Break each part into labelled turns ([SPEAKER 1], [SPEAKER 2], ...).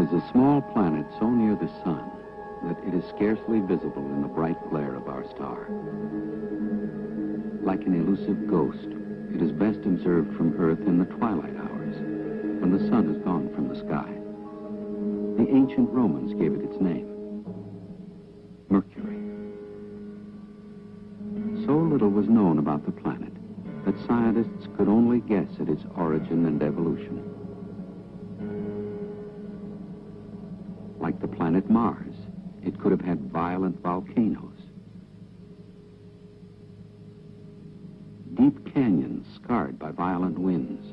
[SPEAKER 1] There is a small planet so near the sun that it is scarcely visible in the bright glare of our star. Like an elusive ghost, it is best observed from Earth in the twilight hours, when the sun is gone from the sky. The ancient Romans gave it its name, Mercury. So little was known about the planet that scientists could only guess at its origin and evolution. Like the planet Mars, it could have had violent volcanoes, deep canyons scarred by violent winds,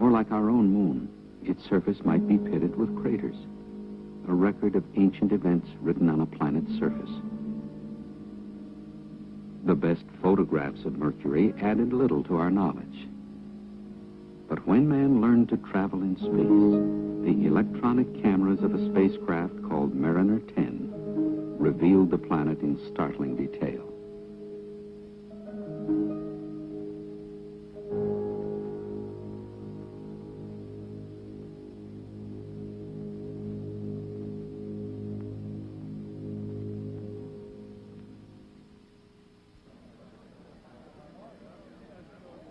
[SPEAKER 1] or like our own moon, its surface might be pitted with craters, a record of ancient events written on a planet's surface. The best photographs of Mercury added little to our knowledge. But when man learned to travel in space, the electronic cameras of a spacecraft called Mariner 10 revealed the planet in startling detail.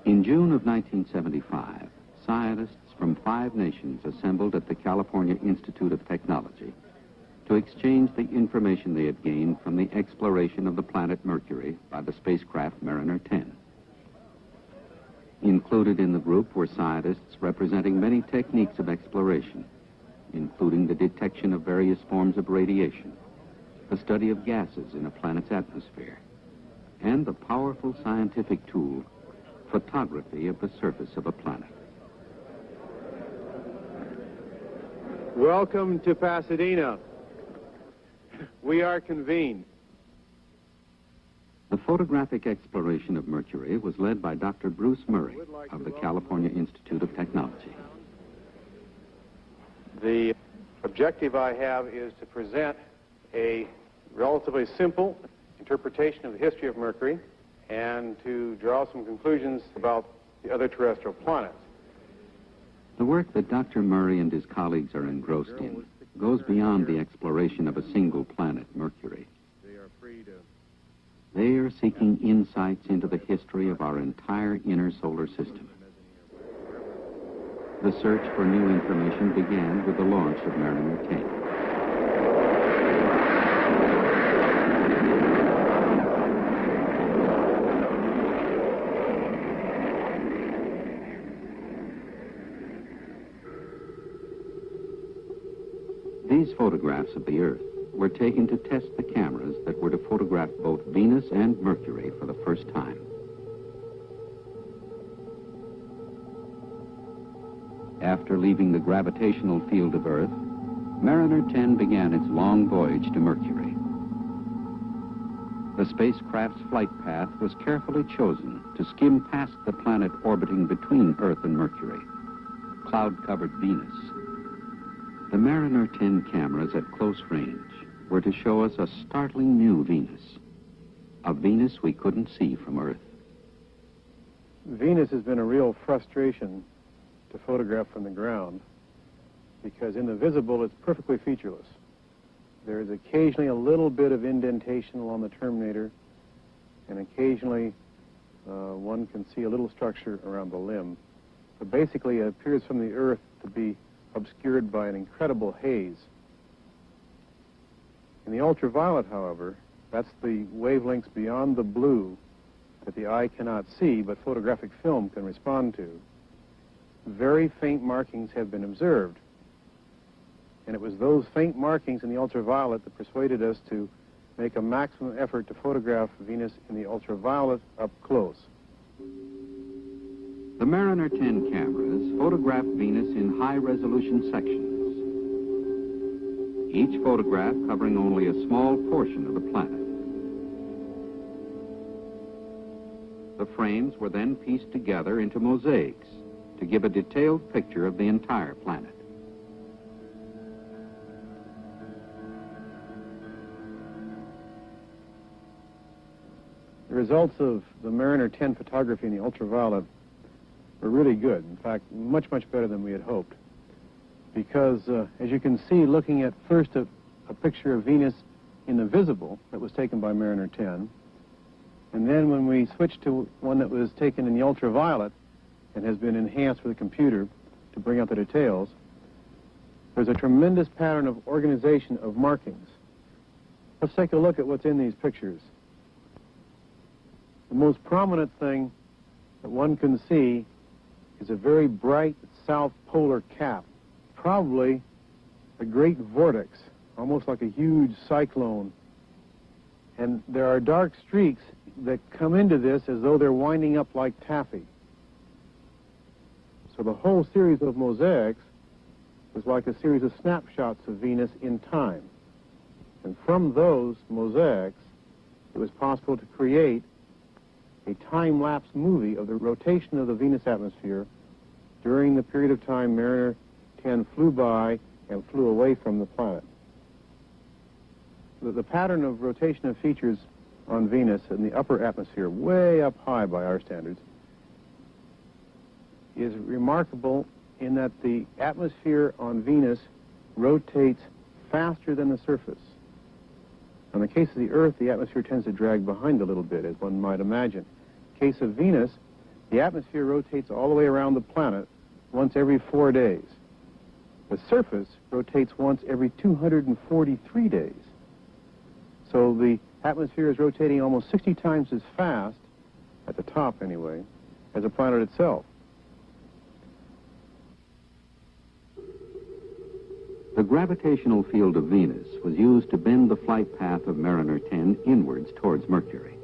[SPEAKER 1] In June of 1975, scientists from 5 nations assembled at the California Institute of Technology to exchange the information they had gained from the exploration of the planet Mercury by the spacecraft Mariner 10. Included in the group were scientists representing many techniques of exploration, including the detection of various forms of radiation, the study of gases in a planet's atmosphere, and the powerful scientific tool, photography of the surface of a planet.
[SPEAKER 2] Welcome to Pasadena. We are convened.
[SPEAKER 1] The photographic exploration of Mercury was led by Dr. Bruce Murray of the California Institute of Technology.
[SPEAKER 2] The objective I have is to present a relatively simple interpretation of the history of Mercury and to draw some conclusions about the other terrestrial planets.
[SPEAKER 1] The work that Dr. Murray and his colleagues are engrossed in goes beyond the exploration of a single planet, Mercury. They are seeking insights into the history of our entire inner solar system. The search for new information began with the launch of Mariner 10. These photographs of the Earth were taken to test the cameras that were to photograph both Venus and Mercury for the first time. After leaving the gravitational field of Earth, Mariner 10 began its long voyage to Mercury. The spacecraft's flight path was carefully chosen to skim past the planet orbiting between Earth and Mercury, cloud-covered Venus. The Mariner 10 cameras at close range were to show us a startling new Venus, a Venus we couldn't see from Earth.
[SPEAKER 2] Venus has been a real frustration to photograph from the ground because in the visible it's perfectly featureless. There is occasionally a little bit of indentation along the terminator, and occasionally one can see a little structure around the limb. But basically it appears from the Earth to be obscured by an incredible haze. In the ultraviolet, however, that's the wavelengths beyond the blue that the eye cannot see, but photographic film can respond to. Very faint markings have been observed. And it was those faint markings in the ultraviolet that persuaded us to make a maximum effort to photograph Venus in the ultraviolet up close.
[SPEAKER 1] The Mariner 10 cameras photographed Venus in high-resolution sections, each photograph covering only a small portion of the planet. The frames were then pieced together into mosaics to give a detailed picture of the entire planet.
[SPEAKER 2] The results of the Mariner 10 photography in the ultraviolet were really good. In fact, much, much better than we had hoped. Because, as you can see, looking at first a picture of Venus in the visible that was taken by Mariner 10, and then when we switched to one that was taken in the ultraviolet and has been enhanced with a computer to bring out the details, there's a tremendous pattern of organization of markings. Let's take a look at what's in these pictures. The most prominent thing that one can see is a very bright south polar cap, probably a great vortex, almost like a huge cyclone. And there are dark streaks that come into this as though they're winding up like taffy. So the whole series of mosaics was like a series of snapshots of Venus in time. And from those mosaics, it was possible to create a time-lapse movie of the rotation of the Venus atmosphere during the period of time Mariner 10 flew by and flew away from the planet. The pattern of rotation of features on Venus in the upper atmosphere, way up high by our standards, is remarkable in that the atmosphere on Venus rotates faster than the surface. In the case of the Earth, the atmosphere tends to drag behind a little bit, as one might imagine. In the case of Venus, the atmosphere rotates all the way around the planet once every 4 days. The surface rotates once every 243 days. So the atmosphere is rotating almost 60 times as fast, at the top anyway, as the planet itself.
[SPEAKER 1] The gravitational field of Venus was used to bend the flight path of Mariner 10 inwards towards Mercury.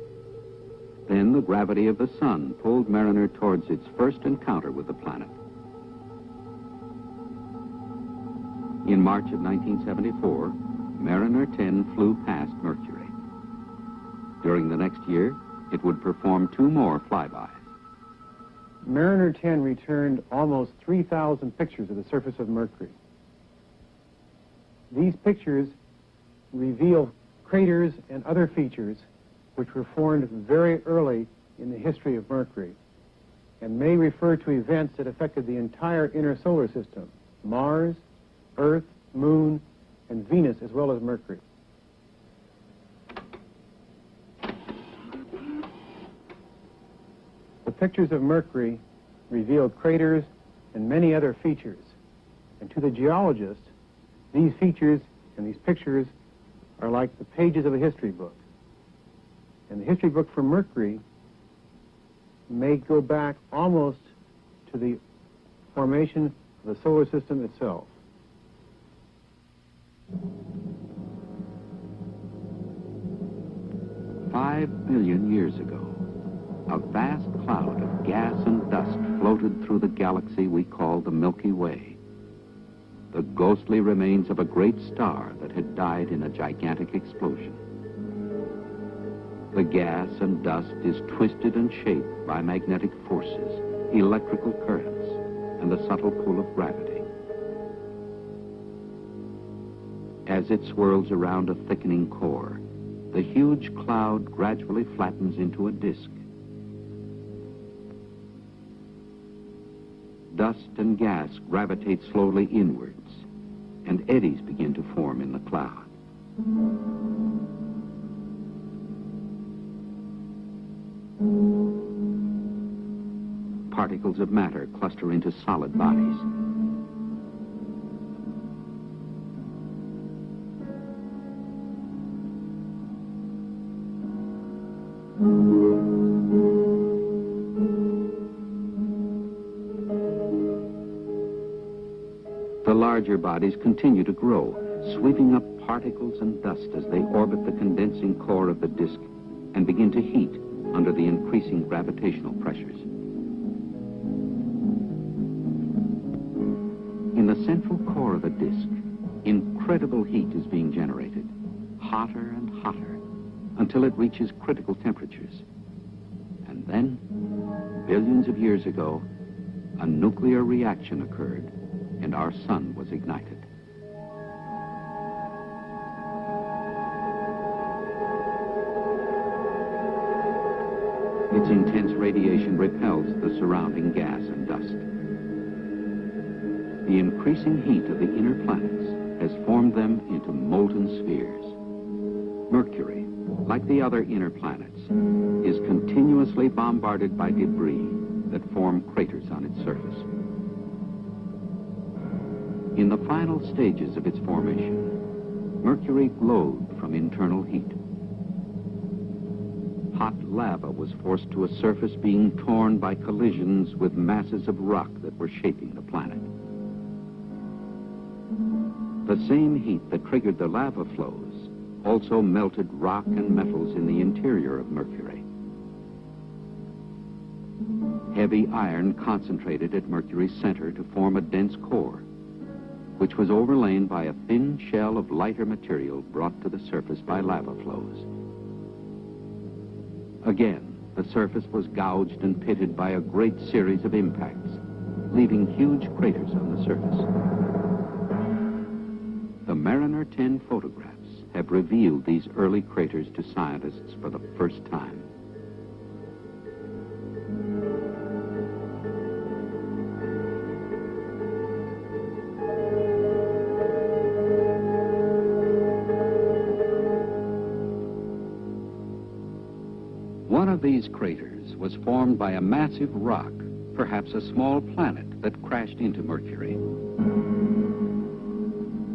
[SPEAKER 1] Then the gravity of the Sun pulled Mariner towards its first encounter with the planet. In March of 1974, Mariner 10 flew past Mercury. During the next year, it would perform 2 more flybys.
[SPEAKER 2] Mariner 10 returned almost 3,000 pictures of the surface of Mercury. These pictures reveal craters and other features which were formed very early in the history of Mercury and may refer to events that affected the entire inner solar system, Mars, Earth, Moon, and Venus, as well as Mercury. The pictures of Mercury reveal craters and many other features. And to the geologist, these features and these pictures are like the pages of a history book. And the history book for Mercury may go back almost to the formation of the solar system itself.
[SPEAKER 1] $5 billion years ago, a vast cloud of gas and dust floated through the galaxy we call the Milky Way, the ghostly remains of a great star that had died in a gigantic explosion. The gas and dust is twisted and shaped by magnetic forces, electrical currents, and the subtle pull of gravity. As it swirls around a thickening core, the huge cloud gradually flattens into a disk. Dust and gas gravitate slowly inwards, and eddies begin to form in the cloud. Particles of matter cluster into solid bodies. The larger bodies continue to grow, sweeping up particles and dust as they orbit the condensing core of the disk and begin to heat under the increasing gravitational pressures. In the central core of the disk, incredible heat is being generated, hotter and hotter, until it reaches critical temperatures. And then, billions of years ago, a nuclear reaction occurred, and our sun was ignited. Its intense radiation repels the surrounding gas and dust. The increasing heat of the inner planets has formed them into molten spheres. Mercury, like the other inner planets, is continuously bombarded by debris that form craters on its surface. In the final stages of its formation, Mercury glowed from internal heat. Hot lava was forced to a surface being torn by collisions with masses of rock that were shaping the planet. The same heat that triggered the lava flows also melted rock and metals in the interior of Mercury. Heavy iron concentrated at Mercury's center to form a dense core, which was overlain by a thin shell of lighter material brought to the surface by lava flows. Again, the surface was gouged and pitted by a great series of impacts, leaving huge craters on the surface. The Mariner 10 photographs have revealed these early craters to scientists for the first time. One of these craters was formed by a massive rock, perhaps a small planet that crashed into Mercury.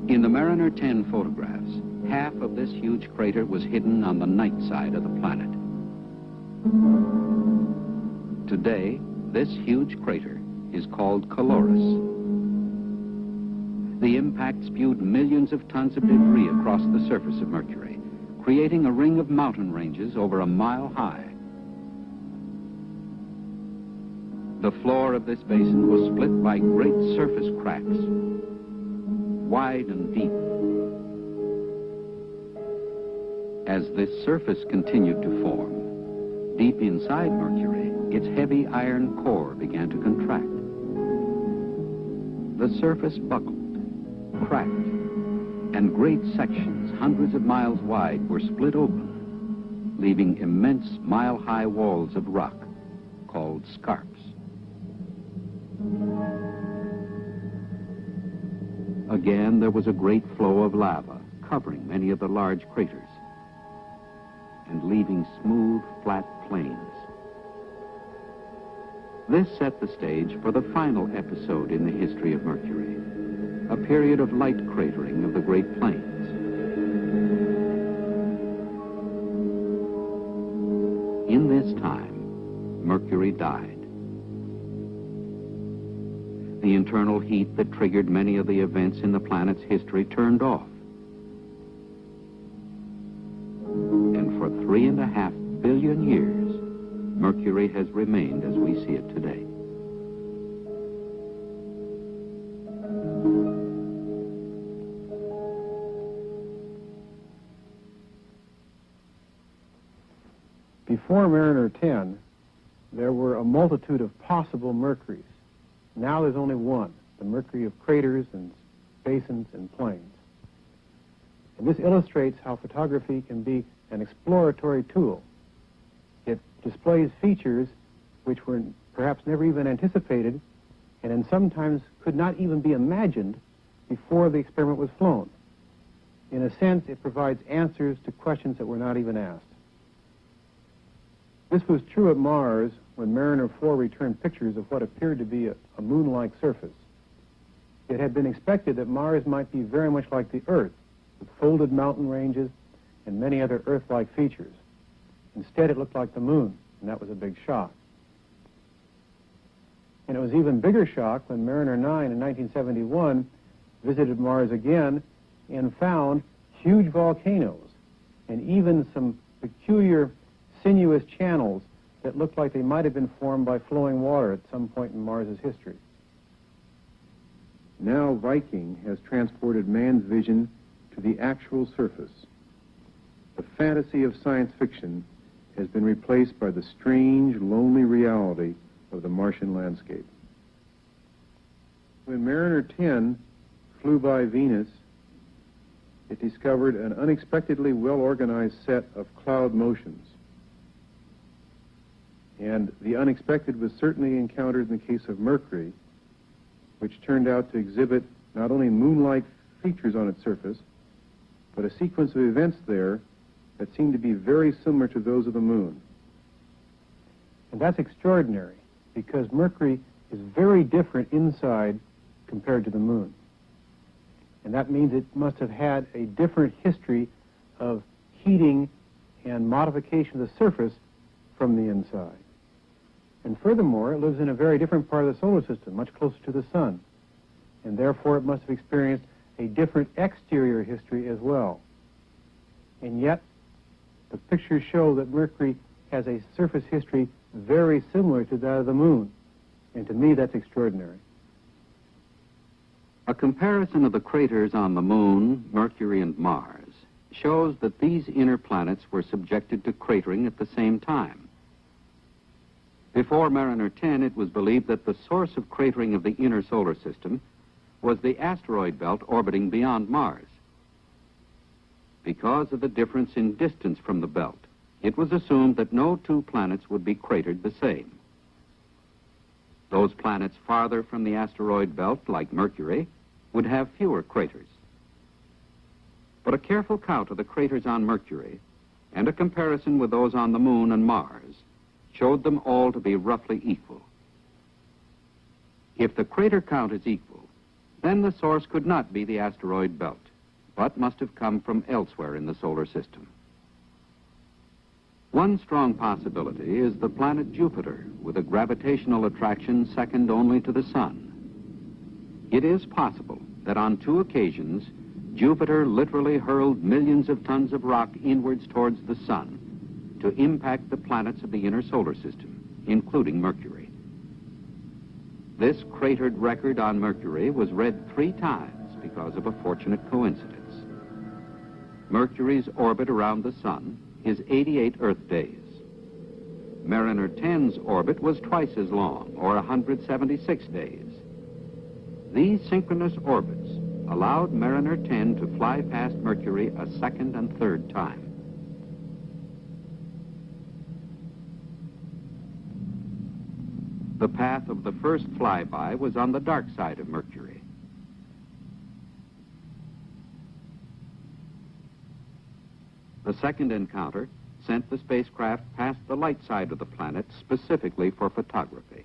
[SPEAKER 1] In the Mariner 10 photographs, half of this huge crater was hidden on the night side of the planet. Today, this huge crater is called Colorus. The impact spewed millions of tons of debris across the surface of Mercury, creating a ring of mountain ranges over a mile high. The floor of this basin was split by great surface cracks, wide and deep. As this surface continued to form, deep inside Mercury, its heavy iron core began to contract. The surface buckled, cracked, and great sections, hundreds of miles wide, were split open, leaving immense mile-high walls of rock called scarps. Again, there was a great flow of lava covering many of the large craters and leaving smooth, flat plains. This set the stage for the final episode in the history of Mercury, a period of light cratering of the Great Plains. In this time, Mercury died. The internal heat that triggered many of the events in the planet's history turned off. And for 3.5 billion years, Mercury has remained as we see it today.
[SPEAKER 2] Before Mariner 10, there were a multitude of possible Mercuries. Now there's only one, the Mercury of craters and basins and plains. And this illustrates how photography can be an exploratory tool. It displays features which were perhaps never even anticipated and then sometimes could not even be imagined before the experiment was flown. In a sense, it provides answers to questions that were not even asked. This was true at Mars when Mariner 4 returned pictures of what appeared to be a moon-like surface. It had been expected that Mars might be very much like the Earth, with folded mountain ranges and many other Earth-like features. Instead, it looked like the moon, and that was a big shock. And it was an even bigger shock when Mariner 9 in 1971 visited Mars again and found huge volcanoes and even some peculiar sinuous channels that looked like they might have been formed by flowing water at some point in Mars's history. Now Viking has transported man's vision to the actual surface. The fantasy of science fiction has been replaced by the strange, lonely reality of the Martian landscape. When Mariner 10 flew by Venus, it discovered an unexpectedly well-organized set of cloud motions. And the unexpected was certainly encountered in the case of Mercury, which turned out to exhibit not only moon-like features on its surface, but a sequence of events there that seemed to be very similar to those of the moon. And that's extraordinary, because Mercury is very different inside compared to the moon. And that means it must have had a different history of heating and modification of the surface from the inside. And furthermore, it lives in a very different part of the solar system, much closer to the sun. And therefore, it must have experienced a different exterior history as well. And yet, the pictures show that Mercury has a surface history very similar to that of the moon. And to me, that's extraordinary.
[SPEAKER 1] A comparison of the craters on the moon, Mercury, and Mars shows that these inner planets were subjected to cratering at the same time. Before Mariner 10, it was believed that the source of cratering of the inner solar system was the asteroid belt orbiting beyond Mars. Because of the difference in distance from the belt, it was assumed that no two planets would be cratered the same. Those planets farther from the asteroid belt, like Mercury, would have fewer craters. But a careful count of the craters on Mercury and a comparison with those on the moon and Mars showed them all to be roughly equal. If the crater count is equal, then the source could not be the asteroid belt, but must have come from elsewhere in the solar system. One strong possibility is the planet Jupiter, with a gravitational attraction second only to the Sun. It is possible that on 2 occasions, Jupiter literally hurled millions of tons of rock inwards towards the Sun to impact the planets of the inner solar system, including Mercury. This cratered record on Mercury was read 3 times because of a fortunate coincidence. Mercury's orbit around the Sun is 88 Earth days. Mariner 10's orbit was twice as long, or 176 days. These synchronous orbits allowed Mariner 10 to fly past Mercury a second and third time. The path of the first flyby was on the dark side of Mercury. The second encounter sent the spacecraft past the light side of the planet specifically for photography.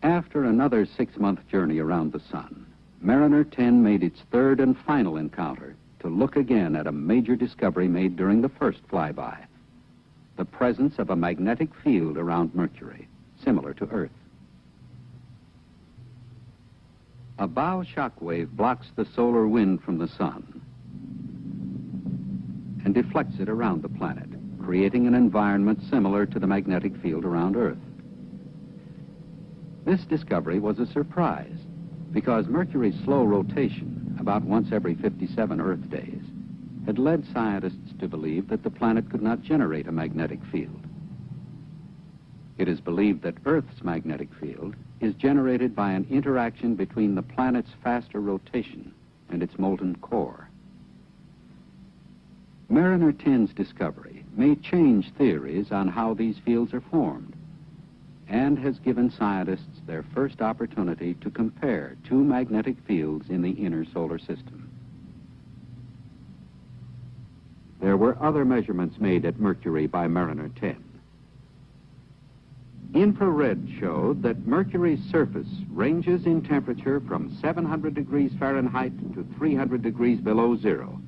[SPEAKER 1] After another 6-month journey around the Sun, Mariner 10 made its third and final encounter to look again at a major discovery made during the first flyby: the presence of a magnetic field around Mercury, similar to Earth. A bow shock wave blocks the solar wind from the Sun and deflects it around the planet, creating an environment similar to the magnetic field around Earth. This discovery was a surprise because Mercury's slow rotation, about once every 57 Earth days, had led scientists to believe that the planet could not generate a magnetic field. It is believed that Earth's magnetic field is generated by an interaction between the planet's faster rotation and its molten core. Mariner 10's discovery may change theories on how these fields are formed, and has given scientists their first opportunity to compare 2 magnetic fields in the inner solar system. There were other measurements made at Mercury by Mariner 10. Infrared showed that Mercury's surface ranges in temperature from 700 degrees Fahrenheit to 300 degrees below zero,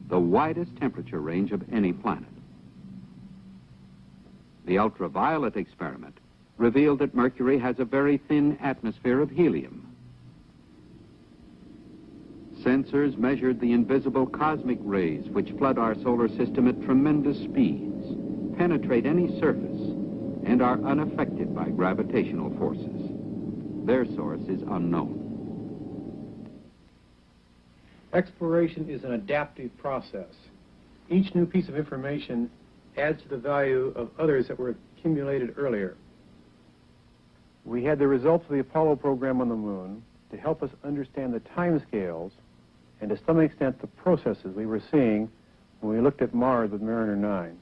[SPEAKER 1] the widest temperature range of any planet. The ultraviolet experiment revealed that Mercury has a very thin atmosphere of helium. Sensors measured the invisible cosmic rays which flood our solar system at tremendous speeds, penetrate any surface, and are unaffected by gravitational forces. Their source is unknown.
[SPEAKER 2] Exploration is an adaptive process. Each new piece of information adds to the value of others that were accumulated earlier. We had the results of the Apollo program on the moon to help us understand the timescales and to some extent the processes we were seeing when we looked at Mars with Mariner 9.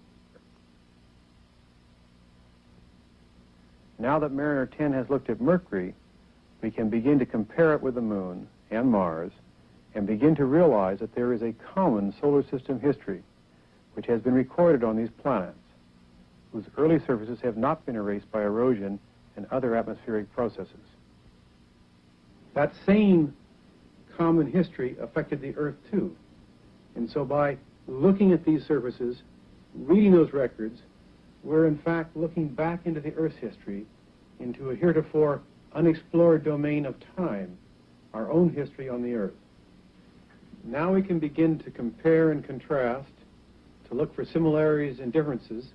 [SPEAKER 2] Now that Mariner 10 has looked at Mercury, we can begin to compare it with the Moon and Mars and begin to realize that there is a common solar system history which has been recorded on these planets, whose early surfaces have not been erased by erosion and other atmospheric processes. That same common history affected the Earth too. And so by looking at these surfaces, reading those records, we're in fact looking back into the Earth's history, into a heretofore unexplored domain of time, our own history on the Earth. Now we can begin to compare and contrast, to look for similarities and differences,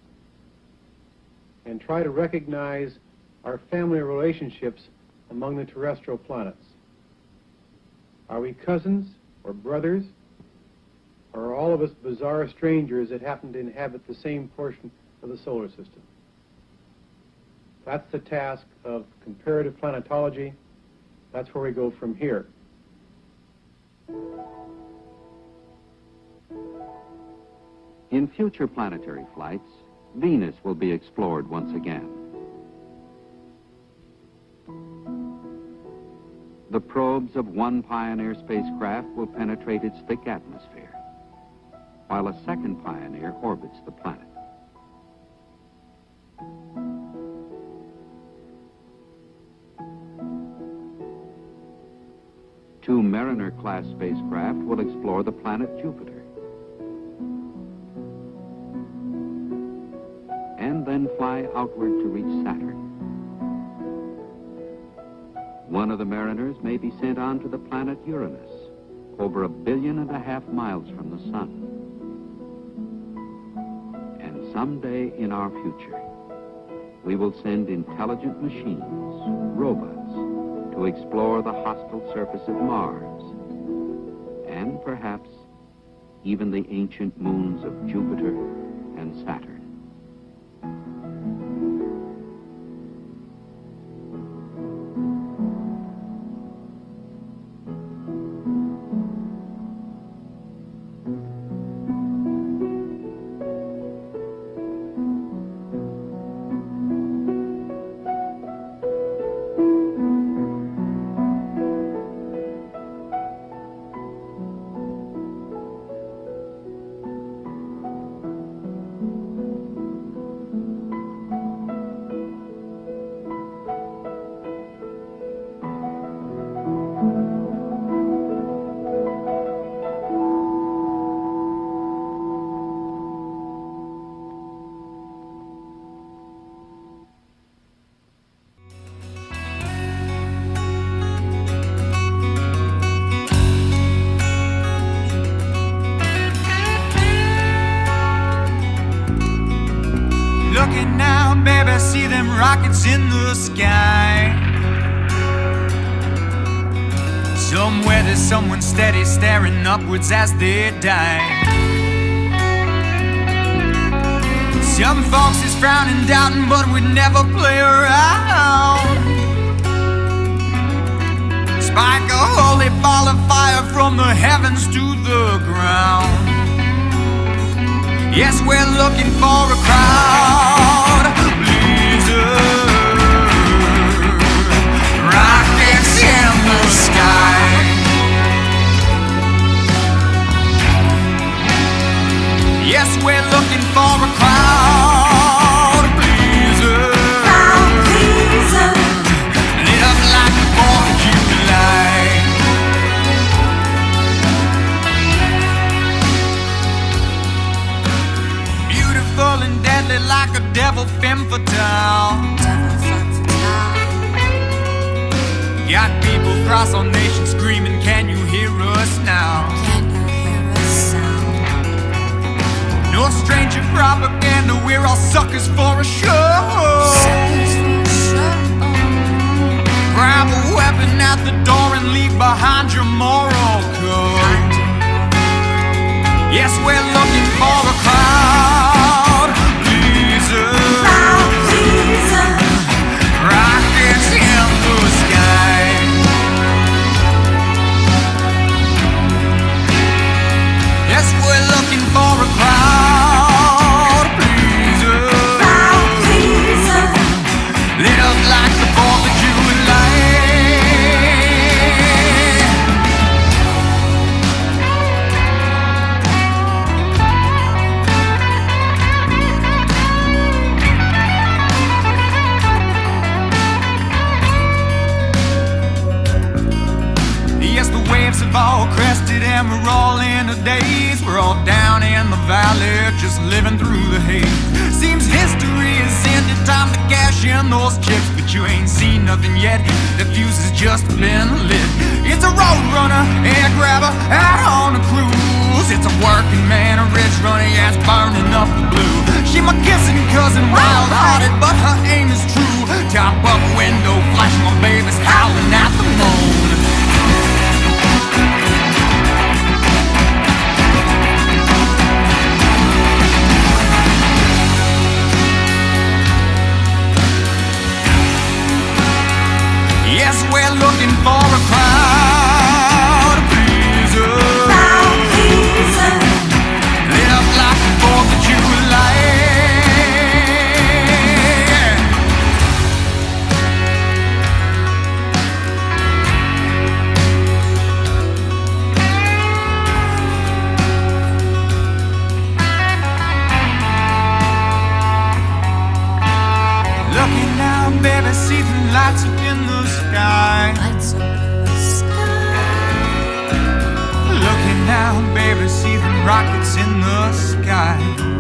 [SPEAKER 2] and try to recognize our family relationships among the terrestrial planets. Are we cousins or brothers? Or are all of us bizarre strangers that happen to inhabit the same portion of the solar system? That's the task of comparative planetology. That's where we go from here.
[SPEAKER 1] In future planetary flights, Venus will be explored once again. The probes of one Pioneer spacecraft will penetrate its thick atmosphere, while a second Pioneer orbits the planet. Two Mariner-class spacecraft will explore the planet Jupiter, and then fly outward to reach Saturn. One of the Mariners may be sent on to the planet Uranus, over 1.5 billion miles from the Sun. And someday in our future, we will send intelligent machines, robots, to explore the hostile surface of Mars, and perhaps even the ancient moons of Jupiter and Saturn.
[SPEAKER 3] Looking now, baby, see them rockets in the sky. Somewhere there's someone steady staring upwards as they die. Some folks is frowning, doubting, but we'd never play around. Spike a holy ball of fire from the heavens to the ground. Yes, we're looking for a crowd pleaser. Rockets in the sky. Yes, we're looking for a crowd pleaser. Crowd pleaser. Lit up like the 4th of July. Beautiful and deadly like a devil femme fatale. Got people across our nation screaming, can you hear us now?
[SPEAKER 4] Can you hear us sound?
[SPEAKER 3] No stranger propaganda, we're all suckers for a show.
[SPEAKER 4] Suckers for a show.
[SPEAKER 3] Grab a weapon at the door and leave behind your moral code. Yes, we're looking for a crowd pleaser.
[SPEAKER 4] Crowd pleaser.
[SPEAKER 3] Rockets in the sky. Yes, we're looking for a crowd pleaser.
[SPEAKER 4] Crowd pleaser.
[SPEAKER 3] just living through the haze. Seems history is ended, time to cash in those chips, but you ain't seen nothing yet. The fuse has just been lit. It's a road runner, air grabber, out on a cruise. It's a working man, a rich runner, yeah, it's burning up the blue. She my kissing cousin, wild-hearted, but her aim is true. Top up window, flashing my baby's howling at the moon. Yes, we're looking for a crowd pleaser. Lit up like the 4th of July. Looking now, baby, see the lights up in the sky.
[SPEAKER 4] Lights up in the sky.
[SPEAKER 3] Looking now, baby, see the rockets in the sky.